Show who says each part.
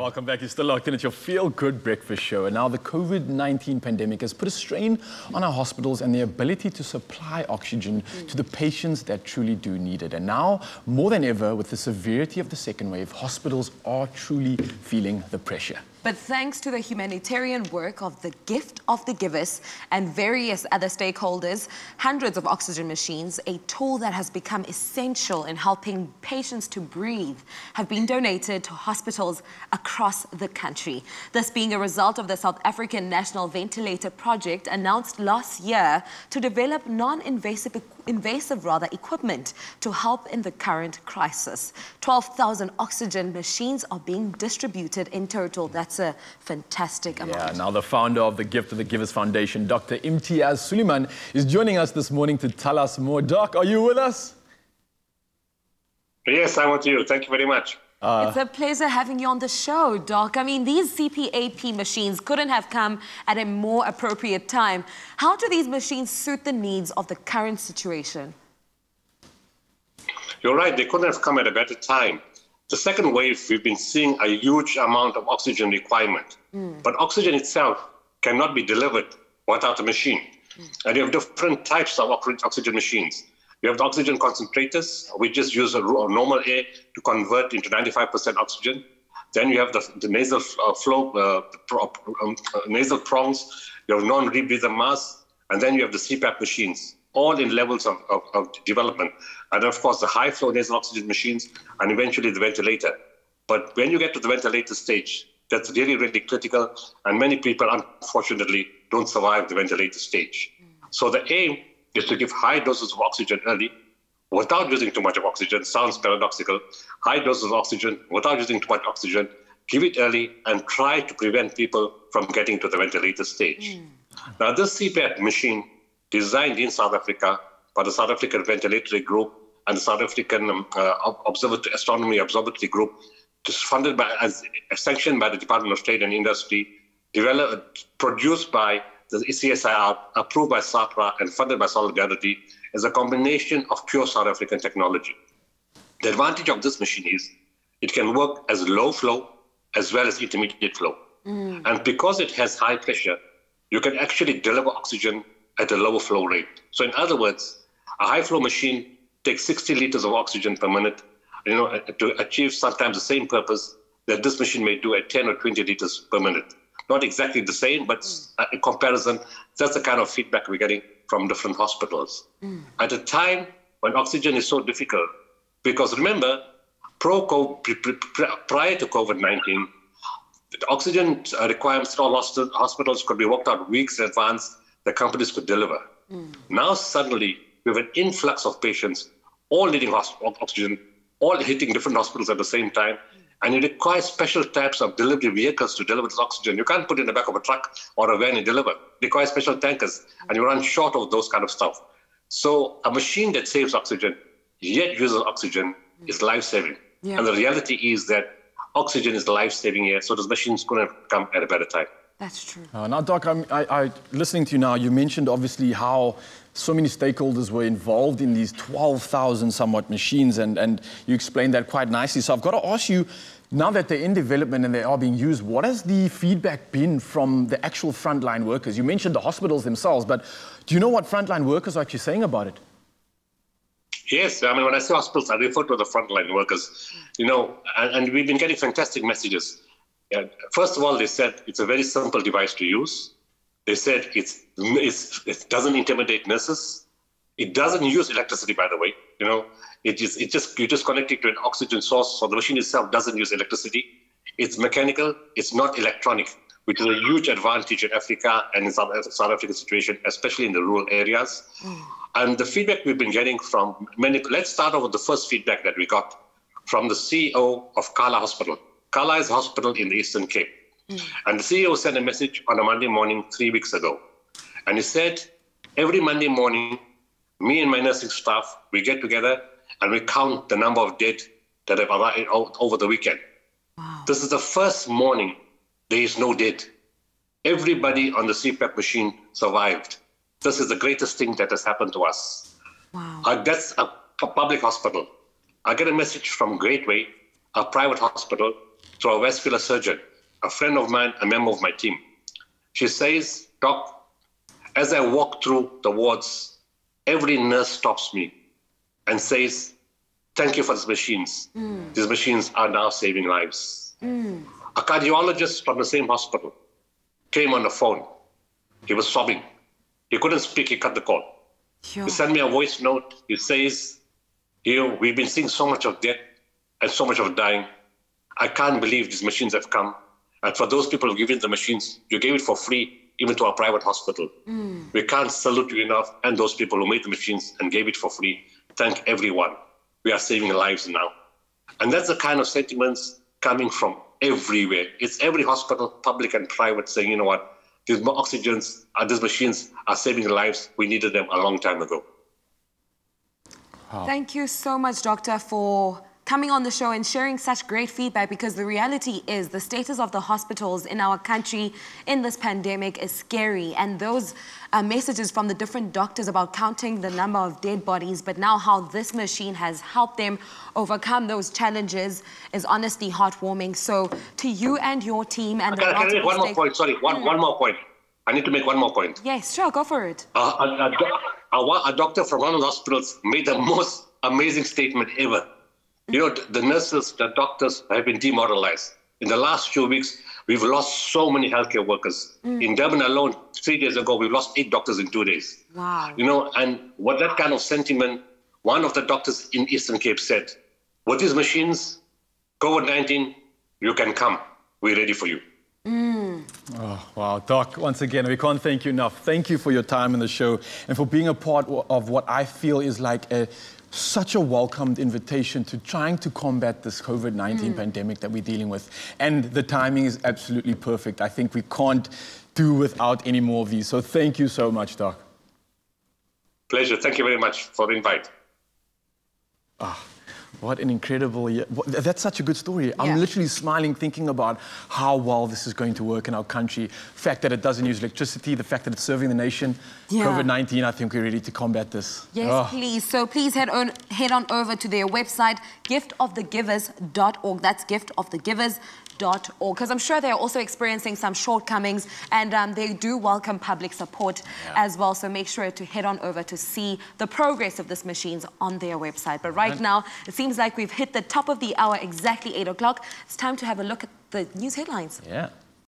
Speaker 1: Welcome back. You're still locked in at your Feel Good Breakfast Show. And now the COVID-19 pandemic has put a strain on our hospitals and the ability to supply oxygen to the patients that truly do need it. And now, more than ever, with the severity of the second wave, hospitals are truly feeling the pressure.
Speaker 2: But thanks to the humanitarian work of the Gift of the Givers and various other stakeholders, hundreds of oxygen machines, a tool that has become essential in helping patients to breathe, have been donated to hospitals across the country. This being a result of the South African National Ventilator Project announced last year to develop non-invasive equipment to help in the current crisis. 12,000 oxygen machines are being distributed in total. That's a fantastic amount.
Speaker 1: Yeah, now the founder of the Gift of the Givers Foundation, Dr. Imtiaz Sooliman, is joining us this morning to tell us more. Doc, are you with us?
Speaker 3: Yes, I'm with you. Thank you very much.
Speaker 2: It's a pleasure having you on the show, Doc. I mean, these CPAP machines couldn't have come at a more appropriate time. How do these machines suit the needs of the current situation?
Speaker 3: You're right, they couldn't have come at a better time. The second wave, we've been seeing a huge amount of oxygen requirement. But oxygen itself cannot be delivered without a machine. And you have different types of oxygen machines. You have the oxygen concentrators, which just use a normal air to convert into 95% oxygen. Then you have the nasal nasal prongs, you have non-rebreather masks, and then you have the CPAP machines, all in levels of development. And of course, the high-flow nasal oxygen machines, and eventually the ventilator. But when you get to the ventilator stage, that's really, really critical, and many people, unfortunately, don't survive the ventilator stage. So the aim is to give high doses of oxygen early without using too much of oxygen. Sounds paradoxical. High doses of oxygen without using too much oxygen. Give it early and try to prevent people from getting to the ventilator stage. Now, this CPAP machine, designed in South Africa by the South African Ventilatory Group and the South African Astronomy Observatory Group, funded by, sanctioned by the Department of Trade and Industry, produced by the CSIR, approved by SAPRA and funded by Solidarity, is a combination of pure South African technology. The advantage of this machine is it can work as low flow as well as intermediate flow. And because it has high pressure, you can actually deliver oxygen at a lower flow rate. So in other words, a high flow machine takes 60 liters of oxygen per minute, to achieve sometimes the same purpose that this machine may do at 10 or 20 liters per minute. Not exactly the same, but in comparison, that's the kind of feedback we're getting from different hospitals. At a time when oxygen is so difficult, because remember, prior to COVID-19, the oxygen requirements for hospitals could be worked out weeks in advance, the companies could deliver. Now suddenly, we have an influx of patients, all needing oxygen, all hitting different hospitals at the same time. And it requires special types of delivery vehicles to deliver this oxygen. You can't put it in the back of a truck or a van and deliver. It requires special tankers, and you run short of those kind of stuff. So a machine that saves oxygen, yet uses oxygen, is life-saving. And the reality is that oxygen is life-saving here, so this machine is going to come at a better time.
Speaker 2: That's true.
Speaker 1: Now, Doc, listening to you now, you mentioned obviously how so many stakeholders were involved in these 12,000 somewhat machines, and you explained that quite nicely. So I've got to ask you, now that they're in development and they are being used, what has the feedback been from the actual frontline workers? You mentioned the hospitals themselves, but do you know what frontline workers are actually saying about it?
Speaker 3: Yes, I mean, when I say hospitals, I refer to the frontline workers, and we've been getting fantastic messages. First of all, they said it's a very simple device to use. They said it doesn't intimidate nurses. It doesn't use electricity, by the way. You just connect it to an oxygen source, so the machine itself doesn't use electricity. It's mechanical. It's not electronic, which is a huge advantage in Africa and in South African situation, especially in the rural areas. And the feedback we've been getting from many. Let's start off with the first feedback that we got from the CEO of Kala Hospital. Kala is a hospital in the Eastern Cape. And the CEO sent a message on a Monday morning 3 weeks ago. And he said, every Monday morning, me and my nursing staff, we get together and we count the number of dead that have arrived over the weekend.
Speaker 2: Wow.
Speaker 3: This is the first morning there is no dead. Everybody on the CPAP machine survived. This is the greatest thing that has happened to us.
Speaker 2: Wow.
Speaker 3: That's a public hospital. I get a message from Gateway, a private hospital, to a vascular surgeon, a friend of mine, a member of my team. She says, Doc, as I walk through the wards, every nurse stops me and says, thank you for these machines. These machines are now saving lives. A cardiologist from the same hospital came on the phone. He was sobbing. He couldn't speak, he cut the call.
Speaker 2: Sure.
Speaker 3: He sent me a voice note. He says, we've been seeing so much of death and so much of dying. I can't believe these machines have come. And for those people who give you the machines, you gave it for free, even to a private hospital. We can't salute you enough, and those people who made the machines and gave it for free. Thank everyone. We are saving lives now. And that's the kind of sentiments coming from everywhere. It's every hospital, public and private, saying, you know what, these oxygens, these machines are saving lives. We needed them a long time ago.
Speaker 2: Wow. Thank you so much, Doctor, for coming on the show and sharing such great feedback, because the reality is the status of the hospitals in our country in this pandemic is scary. And those messages from the different doctors about counting the number of dead bodies, but now how this machine has helped them overcome those challenges is honestly heartwarming. So to you and your team and
Speaker 3: Can I make one more point? Sorry, one more point. I need to make one more point.
Speaker 2: Yes, sure, go for it.
Speaker 3: A doctor from one of the hospitals made the most amazing statement ever. You know, the nurses, the doctors have been demoralized. In the last few weeks, we've lost so many healthcare workers. In Durban alone, 3 days ago, we've lost 8 doctors in 2 days.
Speaker 2: Wow.
Speaker 3: You know, and what that kind of sentiment, one of the doctors in Eastern Cape said, with these machines, COVID-19, you can come. We're ready for you.
Speaker 1: Oh, wow, Doc, once again, we can't thank you enough. Thank you for your time in the show and for being a part of what I feel is like such a welcomed invitation to trying to combat this COVID-19 pandemic that we're dealing with. And the timing is absolutely perfect. I think we can't do without any more of these. So thank you so much, Doc.
Speaker 3: Pleasure. Thank you very much for the invite.
Speaker 1: What an incredible year. That's such a good story. I'm literally smiling thinking about how well this is going to work in our country. The fact that it doesn't use electricity, the fact that it's serving the nation. COVID-19, I think we're ready to combat this.
Speaker 2: Yes, please. So please head on over to their website, giftofthegivers.org. That's giftofthegivers.org. Because I'm sure they're also experiencing some shortcomings, and they do welcome public support as well. So make sure to head on over to see the progress of these machines on their website. But right now, it seems like we've hit the top of the hour, exactly 8 o'clock. It's time to have a look at the news headlines.
Speaker 1: Yeah.